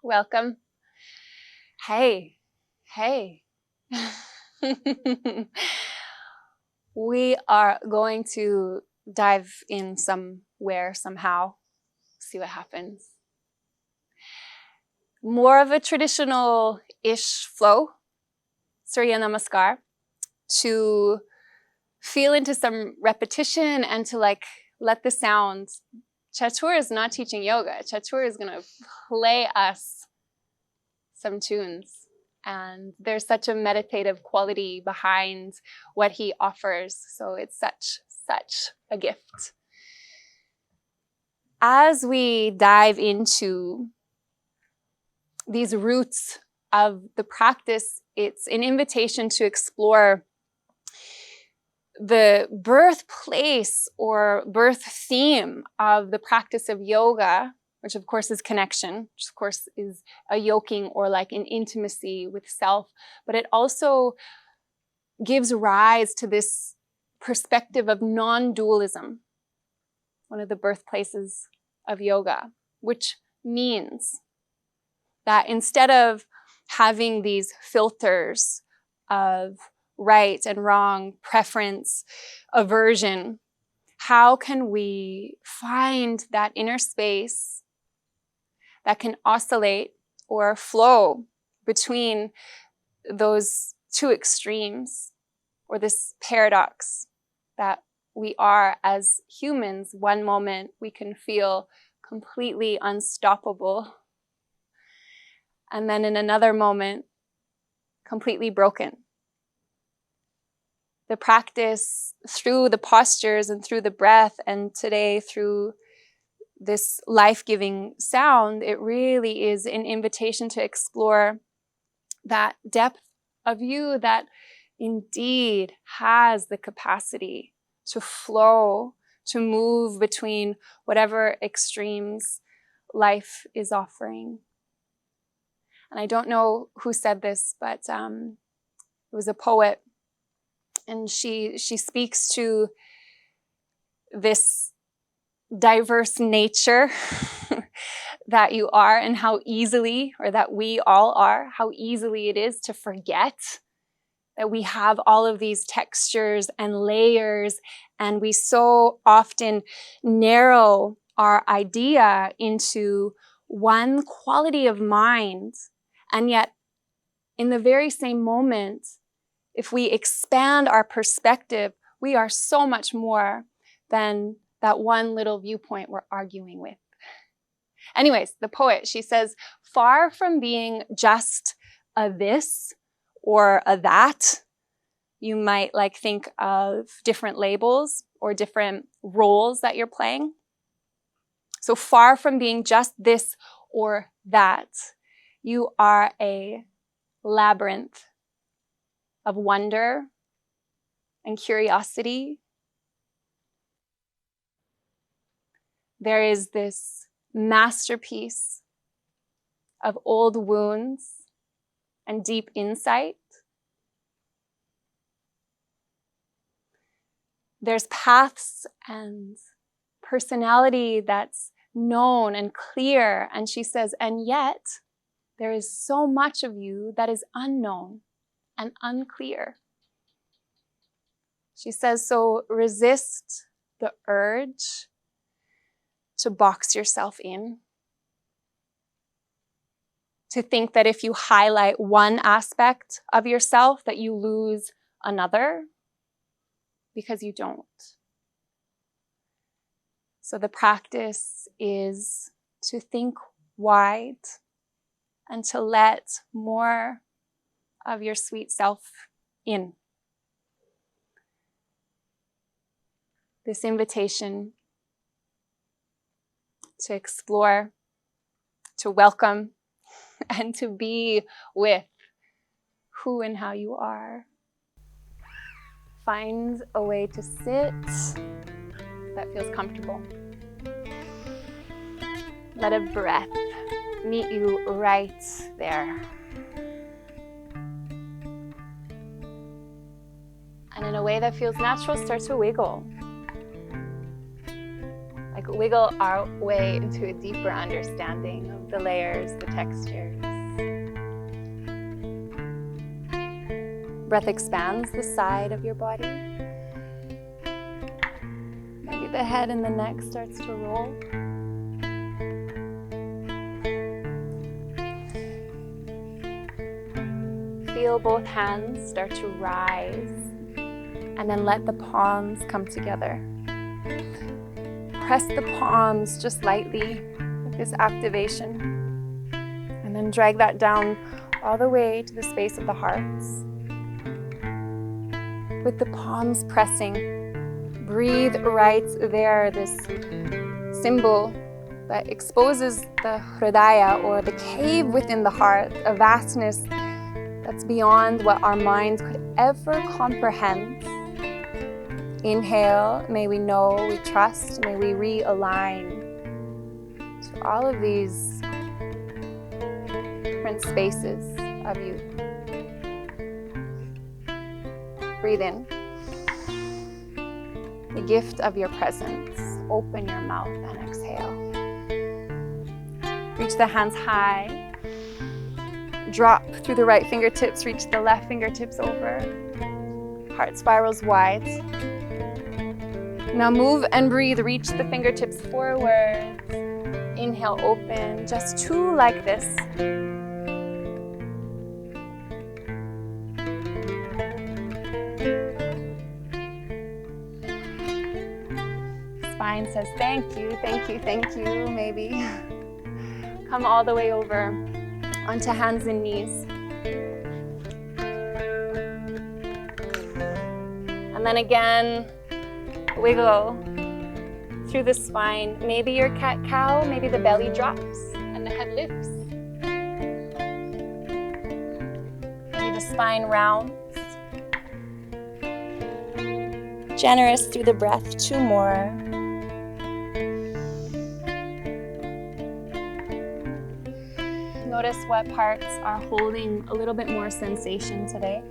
Welcome. Hey. We are going to dive in somewhere, somehow, see what happens. More of a traditional-ish flow, Surya Namaskar, to feel into some repetition and to let the sound. Chatur is not teaching yoga. Chatur is going to play us some tunes. And there's such a meditative quality behind what he offers. So it's such a gift. As we dive into these roots of the practice, it's an invitation to explore the birthplace or birth theme of the practice of yoga, which of course is connection, which of course is a yoking or like an intimacy with self, but it also gives rise to this perspective of non-dualism, one of the birthplaces of yoga, which means that instead of having these filters of right and wrong, preference, aversion, how can we find that inner space that can oscillate or flow between those two extremes, or this paradox that we are as humans? One moment we can feel completely unstoppable, and then in another moment, completely broken. The practice through the postures and through the breath, and today through this life-giving sound, it really is an invitation to explore that depth of you that indeed has the capacity to flow, to move between whatever extremes life is offering. And I don't know who said this, but it was a poet, and she speaks to this diverse nature that you are, and how easily, or that we all are, how easily it is to forget that we have all of these textures and layers, and we so often narrow our idea into one quality of mind. And yet, in the very same moment, if we expand our perspective, we are so much more than that one little viewpoint we're arguing with. Anyways, the poet, she says, far from being just a this or a that, you might think of different labels or different roles that you're playing. So far from being just this or that, you are a labyrinth of wonder and curiosity. There is this masterpiece of old wounds and deep insight. There's paths and personality that's known and clear. And she says, and yet there is so much of you that is unknown and unclear. She says, so resist the urge to box yourself in, to think that if you highlight one aspect of yourself that you lose another, because you don't. So the practice is to think wide and to let more of your sweet self in. This invitation to explore, to welcome, and to be with who and how you are. Find a way to sit that feels comfortable. Let a breath meet you right there. And in a way that feels natural, start to wiggle. Like wiggle our way into a deeper understanding of the layers, the textures. Breath expands the side of your body. Maybe the head and the neck starts to roll. Feel both hands start to rise, and then let the palms come together. Press the palms just lightly with this activation, and then drag that down all the way to the space of the heart. With the palms pressing, breathe right there, this symbol that exposes the Hridaya, or the cave within the heart, a vastness that's beyond what our minds could ever comprehend. Inhale, may we know, we trust, may we realign to all of these different spaces of you. Breathe in. The gift of your presence. Open your mouth and exhale. Reach the hands high. Drop through the right fingertips, reach the left fingertips over. Heart spirals wide. Now move and breathe, reach the fingertips forward. Inhale, open, just two like this. Spine says thank you, thank you, thank you, maybe. Come all the way over onto hands and knees. And then again, wiggle through the spine. Maybe your cat-cow, maybe the belly drops and the head lifts. Maybe the spine rounds. Generous through the breath, two more. Notice what parts are holding a little bit more sensation today.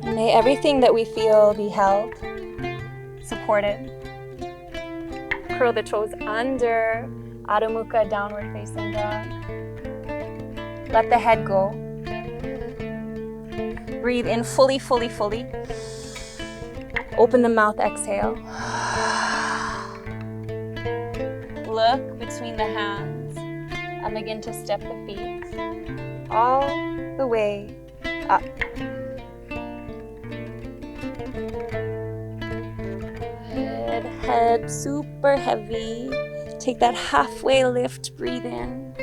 And may everything that we feel be held, supported. Curl the toes under, Adho Mukha, downward facing dog. Let the head go. Breathe in fully, fully, fully. Open the mouth, exhale. Look between the hands and begin to step the feet all the way up. Head super heavy. Take that halfway lift, breathe in.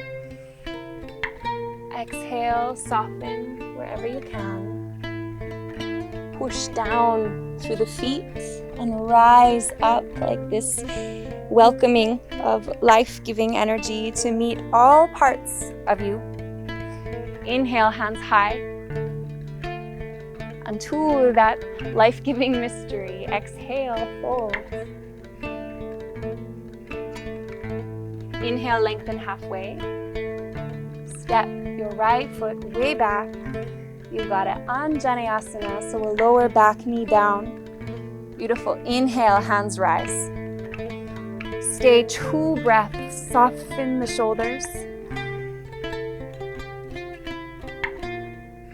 Exhale, soften wherever you can. Push down through the feet and rise up like this welcoming of life-giving energy to meet all parts of you. Inhale, hands high. Unto that life-giving mystery. Exhale, fold. Inhale, lengthen halfway. Step your right foot way back. You've got it, Anjaneyasana, so we'll lower back knee down. Beautiful. Inhale, hands rise. Stay 2 breaths. Soften the shoulders.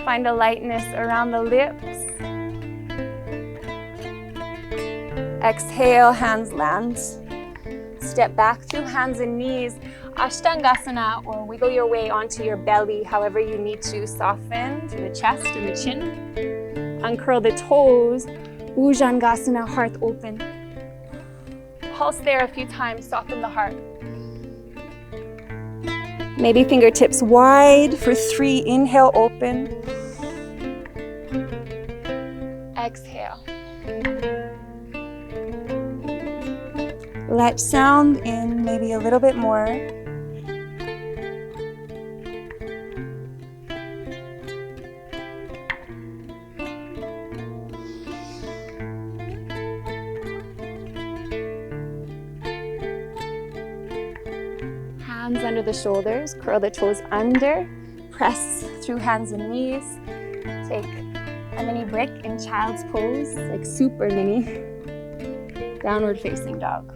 Find a lightness around the lips. Exhale, hands land. Step back through hands and knees. Ashtangasana, or wiggle your way onto your belly, however you need to. Soften to the chest and the chin. Uncurl the toes. Bhujangasana, heart open. Pulse there a few times, soften the heart. Maybe fingertips wide for 3. Inhale, open. Exhale. Let sound in maybe a little bit more. Hands under the shoulders, curl the toes under, press through hands and knees. Take a mini brick in child's pose, like super mini. Downward facing dog.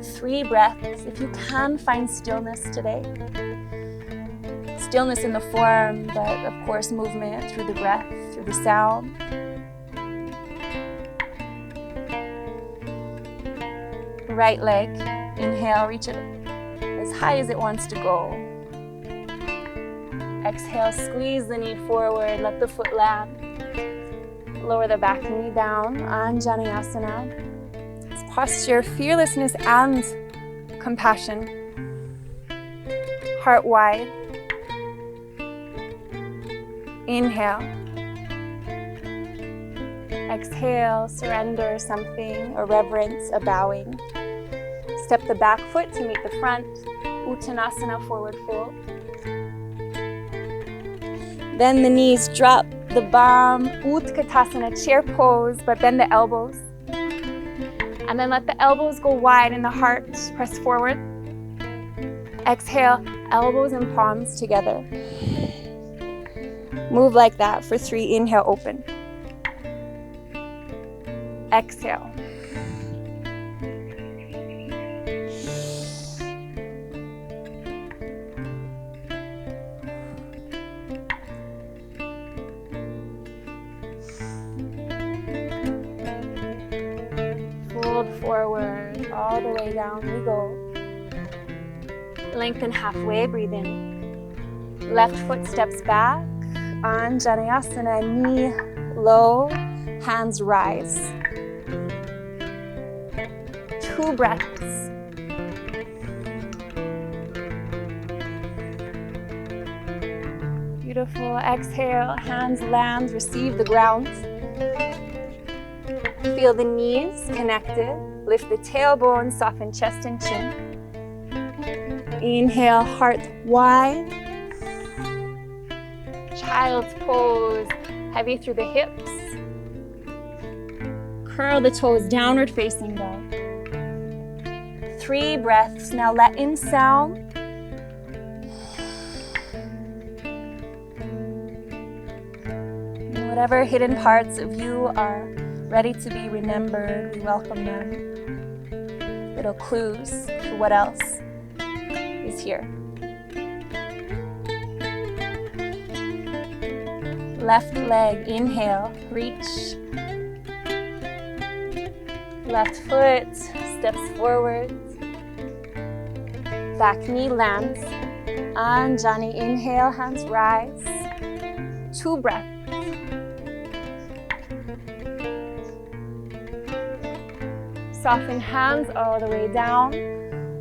3 breaths. If you can, find stillness today. Stillness in the form, but of course movement through the breath, through the sound. Right leg, inhale, reach it as high as it wants to go. Exhale, squeeze the knee forward, let the foot land. Lower the back knee down, Anjaneyasana. It's posture, fearlessness and compassion. Heart wide. Inhale. Exhale, surrender something, a reverence, a bowing. Step the back foot to meet the front, Uttanasana, forward fold. Then the knees drop, the bum, Utkatasana, chair pose, but bend the elbows. And then let the elbows go wide and the heart press forward. Exhale, elbows and palms together. Move like that for 3, inhale, open. Exhale. Fold forward, all the way down we go. Lengthen halfway, breathe in. Left foot steps back, Anjaneyasana, knee low, hands rise. 2 breaths. Beautiful. Exhale, hands land, receive the ground. Feel the knees connected. Lift the tailbone, soften chest and chin. Inhale, heart wide. Child's pose, heavy through the hips. Curl the toes, downward facing dog. 3 breaths. Now let in sound. And whatever hidden parts of you are ready to be remembered, we welcome them. Little clues to what else is here. Left leg, inhale, reach. Left foot steps forward. Back knee lands. Anjani, inhale, hands rise. 2 breaths. Soften hands all the way down.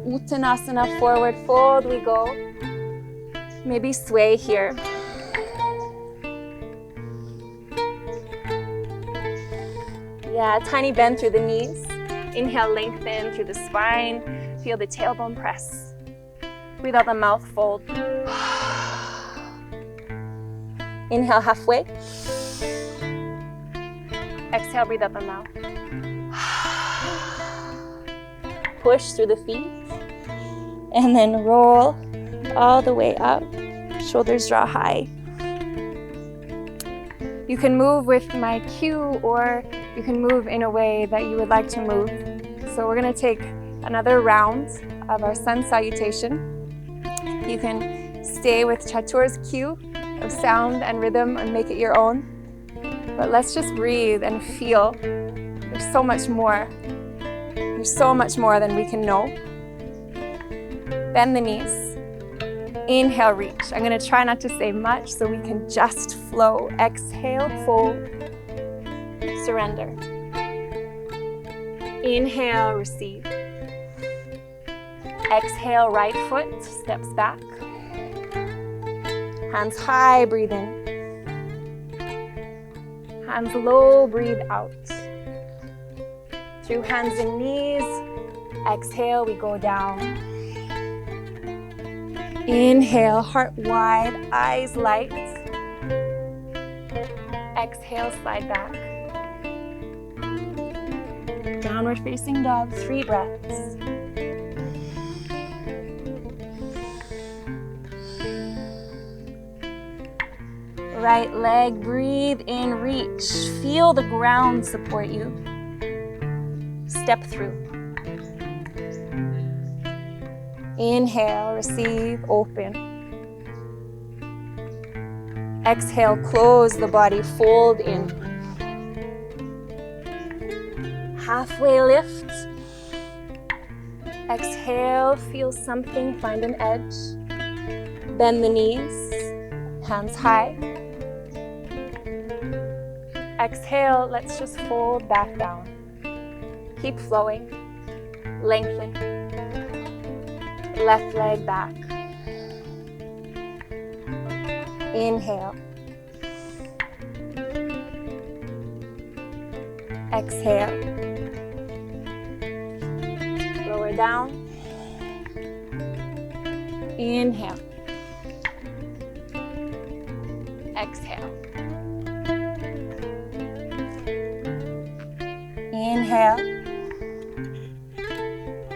Uttanasana, forward fold we go. Maybe sway here. Yeah, tiny bend through the knees. Inhale, lengthen through the spine. Feel the tailbone press. Breathe out the mouth, fold. Inhale, halfway. Exhale, breathe out the mouth. Push through the feet. And then roll all the way up. Shoulders draw high. You can move with my cue, or you can move in a way that you would like to move. So we're going to take another round of our sun salutation. You can stay with Chatur's cue of sound and rhythm and make it your own. But let's just breathe and feel. There's so much more. There's so much more than we can know. Bend the knees. Inhale, reach. I'm going to try not to say much so we can just flow. Exhale, fold, surrender. Inhale, receive. Exhale, right foot steps back. Hands high, breathe in. Hands low, breathe out. Through hands and knees. Exhale, we go down. Inhale, heart wide, eyes light. Exhale, slide back. Downward facing dog, 3 breaths. Right leg, breathe in, reach. Feel the ground support you. step through. Inhale, receive, open. Exhale, close the body, fold in. Halfway lift. Exhale, feel something, find an edge. Bend the knees, hands high. Exhale, let's just fold back down. Keep flowing, lengthen. Left leg back. Inhale. Exhale. Lower down. Inhale. Exhale. Inhale.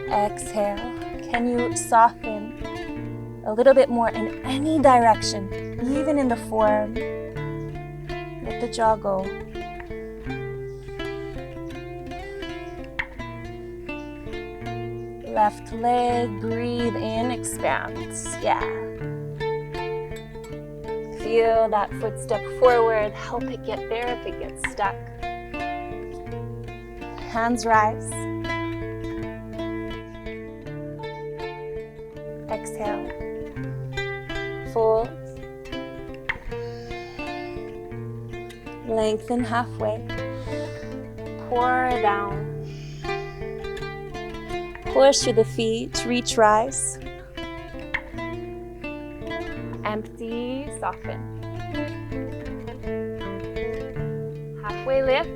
Exhale. Can you soften a little bit more in any direction, even in the form? Let the jaw go. Left leg, breathe in, expands. Yeah. Feel that footstep forward, help it get there if it gets stuck. Hands rise. Exhale. Fold. Lengthen halfway. Pour down. Push through the feet, reach, rise. Empty, soften. Halfway lift.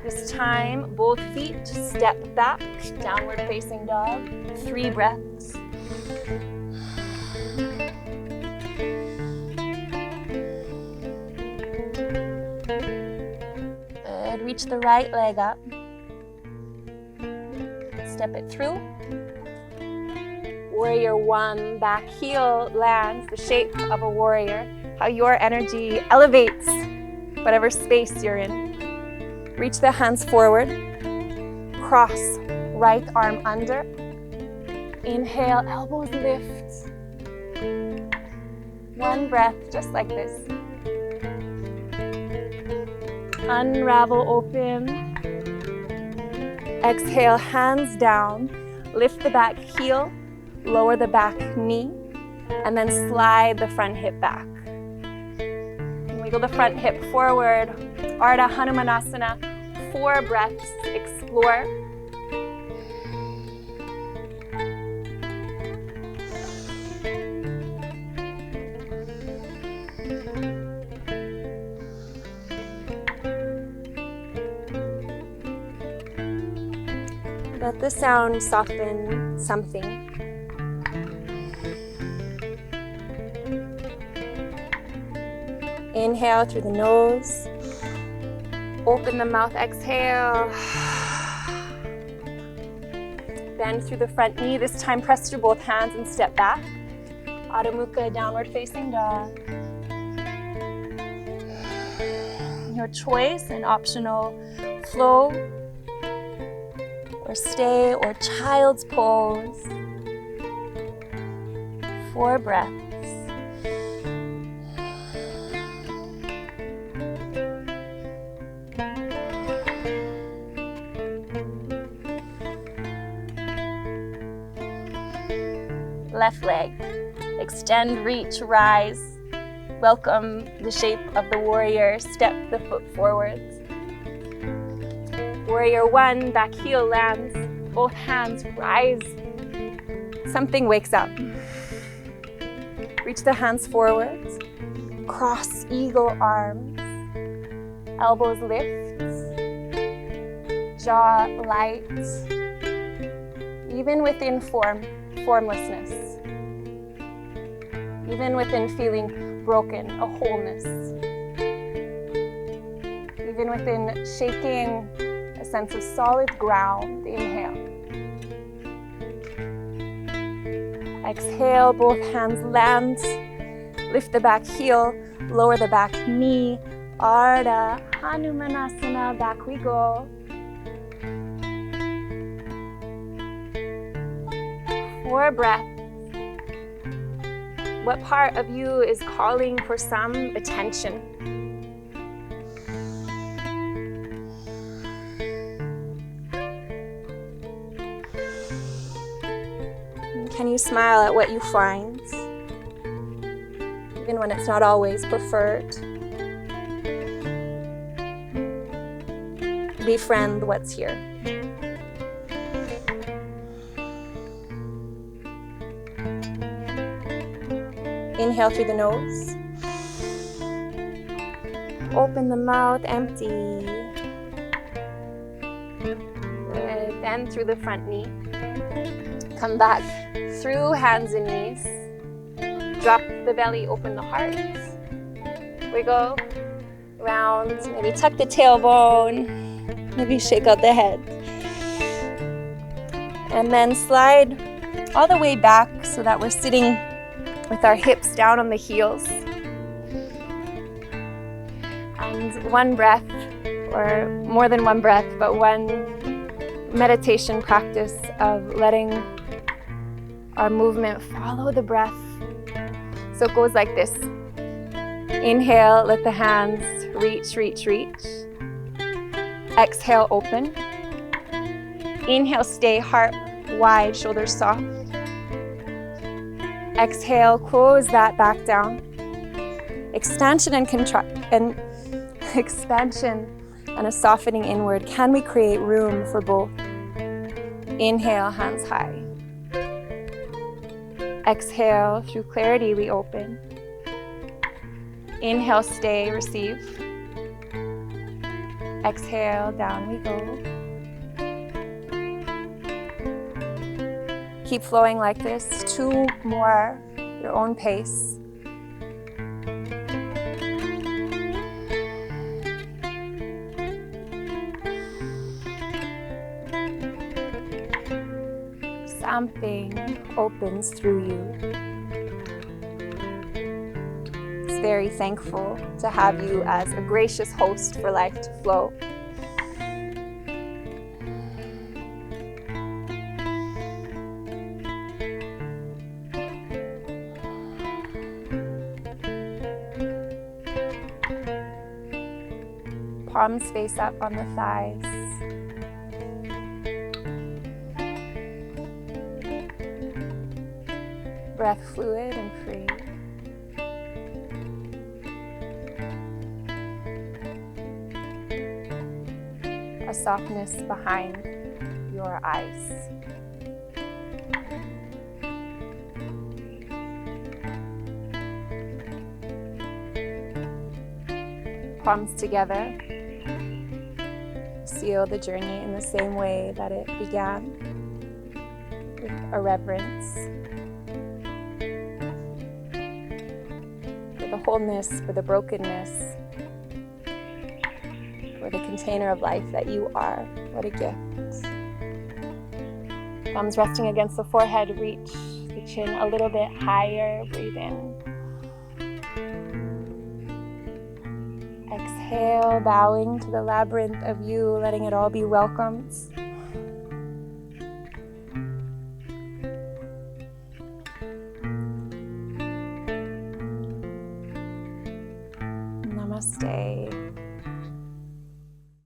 This time, both feet step back, downward facing dog. 3 breaths. Good, reach the right leg up. Step it through. Warrior 1, back heel lands, the shape of a warrior. How your energy elevates whatever space you're in. Reach the hands forward. Cross, right arm under. Inhale, elbows lift. 1 breath, just like this. Unravel, open. Exhale, hands down. Lift the back heel, lower the back knee, and then slide the front hip back. Wiggle the front hip forward. Ardha Hanumanasana. 4 breaths, explore. Let the sound soften something. Inhale through the nose. Open the mouth, exhale. Bend through the front knee. This time press through both hands and step back. Adho Mukha, downward facing dog. Your choice, an optional flow, or stay, or child's pose. 4 breaths. Left leg. Extend, reach, rise. Welcome the shape of the warrior. Step the foot forwards. Warrior 1, back heel lands. Both hands rise. Something wakes up. Reach the hands forwards. Cross eagle arms. Elbows lift. Jaw light. Even within formlessness. Even within feeling broken, a wholeness. Even within shaking, a sense of solid ground. Inhale. Exhale, both hands land. Lift the back heel, lower the back knee. Ardha Hanumanasana, back we go. 4 breaths. What part of you is calling for some attention? Can you smile at what you find, even when it's not always preferred? Befriend what's here. Inhale through the nose. Open the mouth, empty. Good. Then through the front knee. Come back through hands and knees. Drop the belly, open the heart. Wiggle, round, maybe tuck the tailbone, maybe shake out the head. And then slide all the way back so that we're sitting with our hips down on the heels. And one breath, or more than one breath, but one meditation practice of letting our movement follow the breath. So it goes like this. Inhale, let the hands reach, reach, reach. Exhale, open. Inhale, stay, heart wide, shoulders soft. Exhale, close that back down. Expansion and expansion and a softening inward. Can we create room for both? Inhale, hands high. Exhale, through clarity we open. Inhale, stay, receive. Exhale, down we go. Keep flowing like this. 2 more, your own pace. Something opens through you. It's very thankful to have you as a gracious host for life to flow. Palms face up on the thighs. Breath fluid and free. A softness behind your eyes. Palms together. Seal the journey in the same way that it began, with a reverence for the wholeness, for the brokenness, for the container of life that you are. What a gift. Palms resting against the forehead, reach the chin a little bit higher, breathe in. Exhale, bowing to the labyrinth of you, letting it all be welcomed.